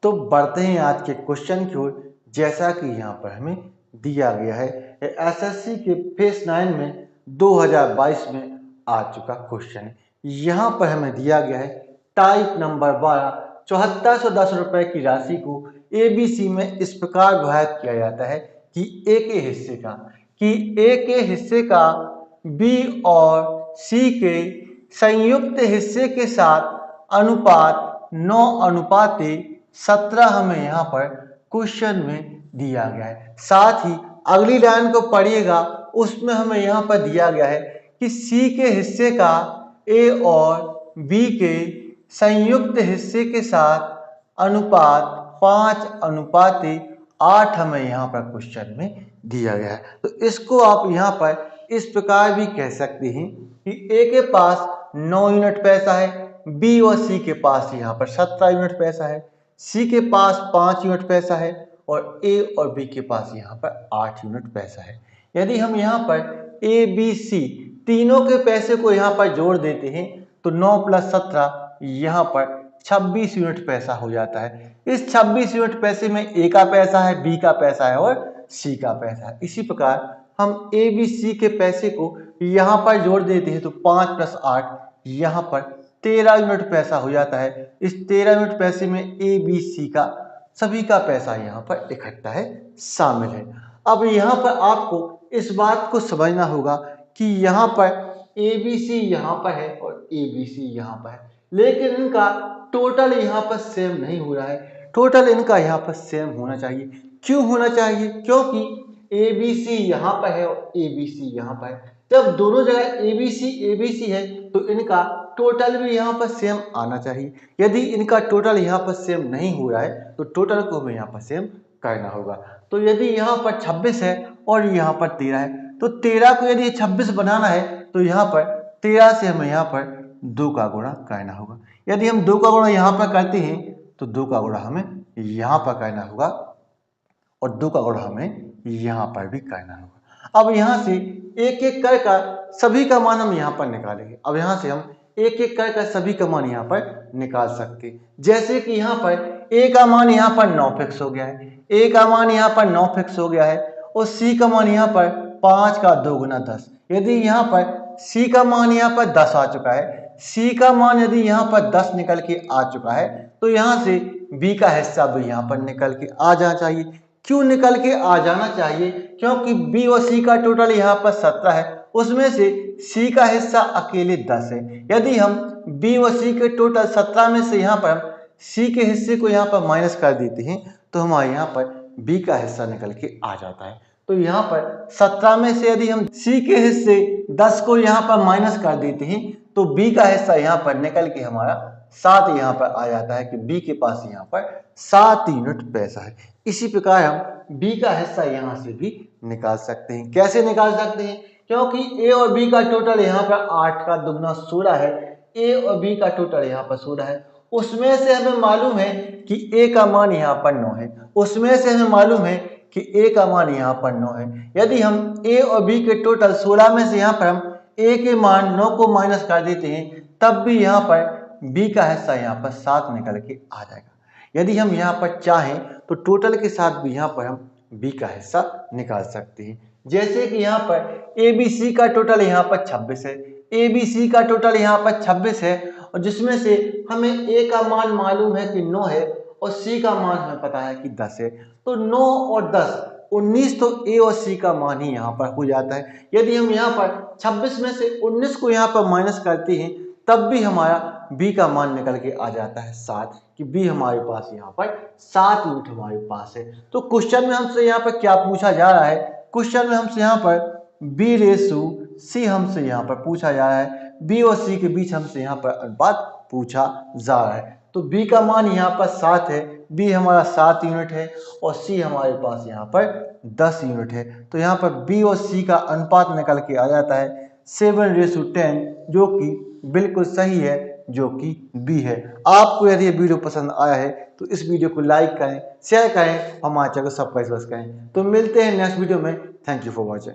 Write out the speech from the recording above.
तो बढ़ते हैं आज के क्वेश्चन की ओर। जैसा कि यहाँ पर हमें दिया गया है, एसएससी के फेस 9 में 2022 में आ चुका क्वेश्चन है। यहाँ पर हमें दिया गया है टाइप नंबर 12 7410 रुपए की राशि को एबीसी में इस प्रकार विभाजित किया जाता है कि ए के हिस्से का बी और सी के संयुक्त हिस्से के साथ अनुपात 9:17 हमें यहाँ पर क्वेश्चन में दिया गया है। साथ ही अगली लाइन को पढ़िएगा, उसमें हमें यहाँ पर दिया गया है कि सी के हिस्से का ए और बी के संयुक्त हिस्से के साथ अनुपात 5:8 हमें यहाँ पर क्वेश्चन में दिया गया है। तो इसको आप यहाँ पर इस प्रकार भी कह सकते हैं कि ए के पास 9 यूनिट पैसा है, बी और सी के पास यहाँ पर 17 यूनिट पैसा है, सी के पास 5 यूनिट पैसा है और ए और बी के पास यहाँ पर 8 यूनिट पैसा है। यदि हम यहाँ पर ए बी सी तीनों के पैसे को यहाँ पर जोड़ देते हैं तो 9 + 17 यहाँ पर 26 यूनिट पैसा हो जाता है। इस 26 यूनिट पैसे में ए का पैसा है, बी का पैसा है और सी का पैसा है। इसी प्रकार हम ए बी सी के पैसे को यहाँ पर जोड़ देते हैं तो 5 + 8 यहाँ पर 13 यूनिट पैसा हो जाता है। इस 13 यूनिट पैसे में ए बी सी का सभी का पैसा यहाँ पर इकट्ठा है, शामिल है। अब यहाँ पर आपको इस बात को समझना होगा कि यहाँ पर ए बी सी यहाँ पर है और ए बी सी यहाँ पर है, लेकिन इनका टोटल यहाँ पर सेम नहीं हो रहा है। टोटल इनका यहाँ पर सेम होना चाहिए। क्यों होना चाहिए? क्योंकि ए बी सी यहाँ पर है और ए बी सी यहाँ पर है। जब दोनों जगह ए बी सी है तो इनका टोटल भी यहाँ पर सेम आना चाहिए। यदि इनका टोटल यहाँ पर सेम नहीं हो रहा है तो टोटल को हमें यहाँ पर सेम करना होगा। तो यदि यहाँ पर 26 है और यहाँ पर 13 है तो 13 को यदि 26 बनाना है तो यहाँ पर 13 से हमें यहाँ पर 2 का गुणा करना होगा। यदि हम 2 का गुणा यहाँ पर करते हैं तो 2 का गुणा हमें यहाँ पर करना होगा और 2 का गुणा हमें यहाँ पर भी करना होगा। अब यहाँ से एक एक कर सभी का मान हम यहाँ पर निकालेंगे। अब यहाँ से हम एक एक कर सभी का मान यहाँ पर निकाल सकते हैं। जैसे कि यहाँ पर ए का मान यहाँ पर 9 फिक्स हो गया है, ए का मान यहाँ पर 9 फिक्स हो गया है और सी का मान यहाँ पर 5 का 2 गुना 10। यदि यहाँ पर सी का मान यहाँ पर 10 आ चुका है, सी का मान यदि यहाँ पर 10 निकल के आ चुका है तो यहाँ से बी का हिस्सा भी यहाँ पर निकल के आ जाना चाहिए। क्यों निकल के आ जाना चाहिए? क्योंकि बी और सी का टोटल यहाँ पर 17 है, उसमें से सी का हिस्सा अकेले 10 है। यदि हम बी और सी के टोटल 17 में से यहाँ पर हम सी के हिस्से को यहाँ पर माइनस कर देते हैं तो हमारे यहाँ पर बी का हिस्सा निकल के आ जाता है। तो यहाँ पर 17 में से यदि हम सी के हिस्से 10 को यहाँ पर माइनस कर देते हैं तो बी का हिस्सा यहाँ पर निकल के हमारा 7 यहाँ पर आ जाता है कि बी के पास यहाँ पर 7 यूनिट पैसा है। इसी प्रकार हम बी का हिस्सा यहाँ से भी निकाल सकते हैं। कैसे निकाल सकते हैं? क्योंकि ए और बी का टोटल यहाँ पर 8 का 2 गुना 16 है। ए और बी का टोटल यहाँ पर 16 है। उसमें से हमें मालूम है कि ए का मान यहाँ पर 9 है। उसमें से हमें मालूम है कि ए का मान यहाँ पर 9 है। यदि हम ए और बी के टोटल 16 में से यहाँ पर हम ए के मान 9 को माइनस कर देते हैं तब भी यहाँ पर बी का हिस्सा यहाँ पर 7 निकल के आ जाएगा। यदि हम यहाँ पर चाहें तो टोटल के साथ भी यहाँ पर हम बी का हिस्सा निकाल सकते हैं। जैसे कि यहाँ पर ए बी सी का टोटल यहाँ पर 26 है, ए बी सी का टोटल यहाँ पर 26 है और जिसमें से हमें ए का मान मालूम है कि 9 है और सी का मान हमें पता है कि 10 है। तो 9 और 10 19 तो ए और सी का मान ही यहाँ पर हो जाता है। यदि हम यहाँ पर 26 में से 19 को यहाँ पर माइनस करते हैं तब भी हमारा बी का मान निकल के आ जाता है 7, कि बी हमारे पास यहाँ पर 7 यूनिट हमारे पास है। तो क्वेश्चन में हमसे यहाँ पर क्या पूछा जा रहा है? क्वेश्चन में हमसे यहाँ पर बी रेशु सी हमसे यहाँ पर पूछा जा रहा है। बी और सी के बीच हमसे यहाँ पर अनुपात पूछा जा रहा है। तो बी का मान यहाँ पर 7 है, बी हमारा 7 यूनिट है और सी हमारे पास यहाँ पर 10 यूनिट है। तो यहाँ पर बी और सी का अनुपात निकल के आ जाता है 7:10, जो कि बिल्कुल सही है, जो कि बी है। आपको यदि ये वीडियो पसंद आया है तो इस वीडियो को लाइक करें, शेयर करें, हमारे चैनल को सब्सक्राइब करें। तो मिलते हैं नेक्स्ट वीडियो में। Thank you for watching.